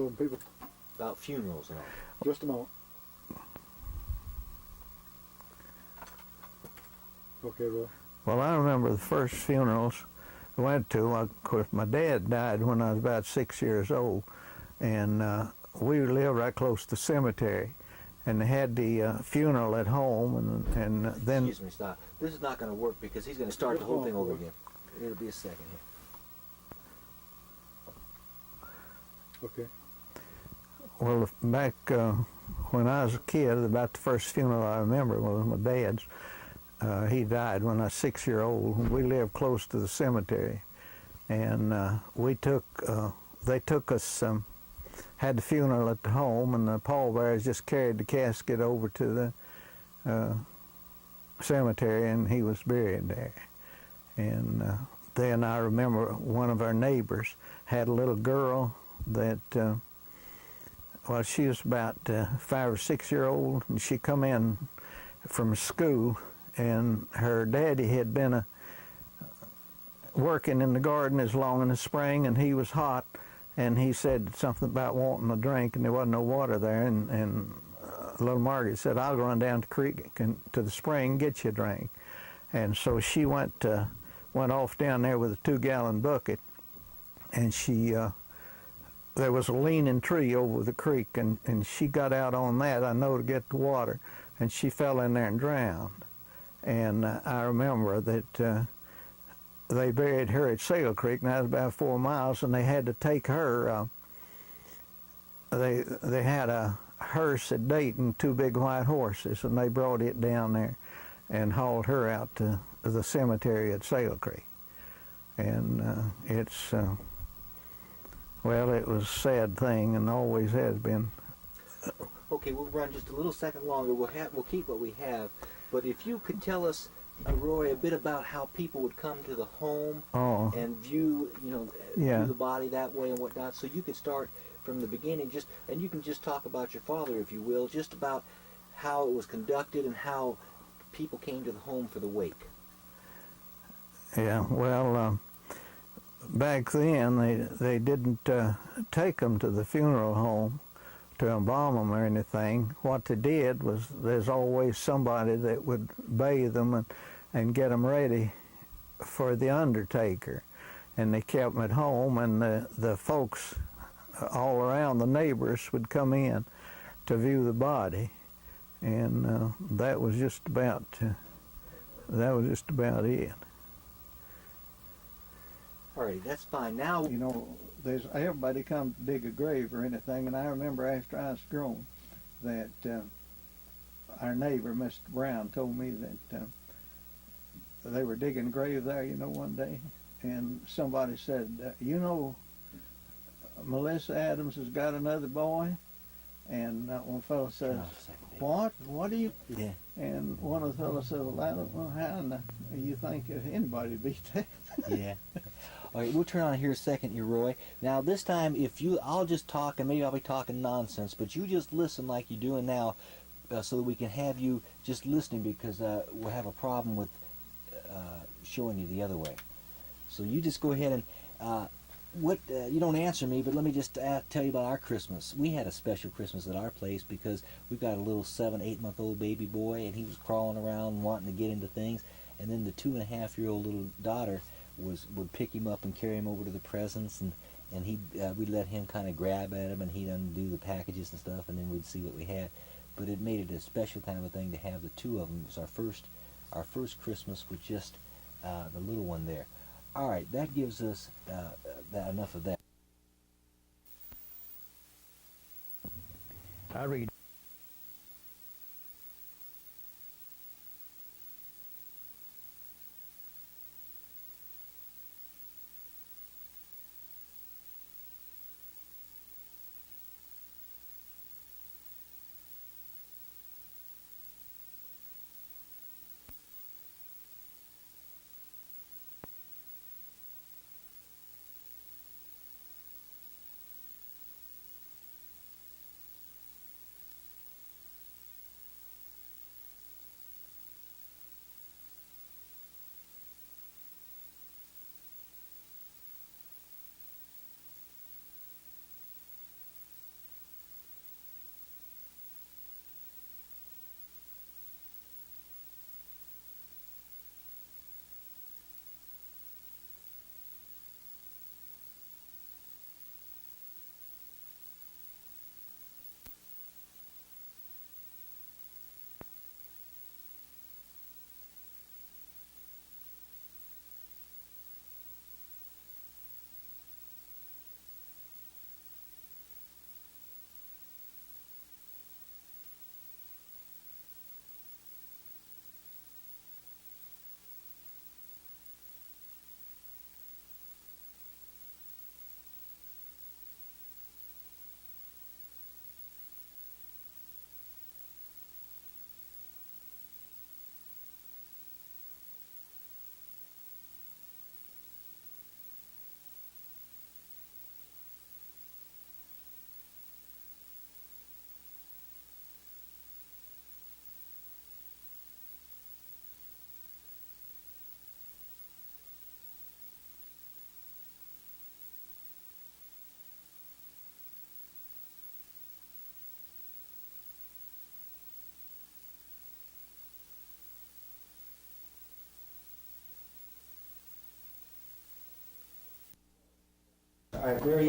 People about funerals and all. just a moment. Okay, Roy. Well, I remember the first funerals I went to. Of course, my dad died when I was about 6 years old, and we lived right close to the cemetery, and they had the funeral at home, and then. Excuse me, stop. This is not going to work because he's going to start the whole thing over again. It'll be a second here. Okay. Well, back when I was a kid, about the first funeral I remember was my dad's. He died when I was 6 years old. We lived close to the cemetery, and they took us, had the funeral at the home, and the pallbearers just carried the casket over to the cemetery, and he was buried there. And then I remember one of our neighbors had a little girl that, well, she was about 5 or 6 years old, and she come in from school, and her daddy had been working in the garden as long in the spring, and he was hot, and he said something about wanting a drink, and there wasn't no water there, and little Margaret said, "I'll go run down to the creek to the spring and get you a drink." And so she went off down there with a 2-gallon bucket, and she there was a leaning tree over the creek, and she got out on that, I know, to get the water, and she fell in there and drowned. And I remember that they buried her at Sail Creek, and that was about 4 miles, and they had to take her, they had a hearse at Dayton, 2 big white horses, and they brought it down there and hauled her out to the cemetery at Sail Creek. And it's, well, it was a sad thing, and always has been. Okay, we'll run just a little second longer. We'll keep what we have. But if you could tell us, Roy, a bit about how people would come to the home and view, view the body that way and whatnot. So you could start from the beginning, and you can just talk about your father, if you will, just about how it was conducted and how people came to the home for the wake. Yeah, well, back then they didn't take them to the funeral home to embalm them or anything. What they did was there's always somebody that would bathe them and get them ready for the undertaker. And they kept them at home, and the folks all around, the neighbors, would come in to view the body. And that was just about it. All right, that's fine. Now, there's everybody come to dig a grave or anything, and I remember after I was grown that our neighbor, Mr. Brown, told me that they were digging a grave there, one day, and somebody said, Melissa Adams has got another boy, and one fellow says, "What? What do you?" Yeah. And one of the fellows says, "Well, I don't know how you think if anybody beat that." Yeah. All right, we'll turn on here a second, Roy. Now, this time, I'll just talk, and maybe I'll be talking nonsense, but you just listen like you're doing now, so that we can have you just listening, because we'll have a problem with showing you the other way. So you just go ahead and, you don't answer me, but let me just tell you about our Christmas. We had a special Christmas at our place because we've got a little 7-8-month-old baby boy, and he was crawling around wanting to get into things, and then the 2.5-year-old little daughter would pick him up and carry him over to the presents, and we'd let him kind of grab at him, and he'd undo the packages and stuff, and then we'd see what we had. But it made it a special kind of a thing to have the two of them. It was our first Christmas with just the little one there. All right, that gives us enough of that. I read. right, very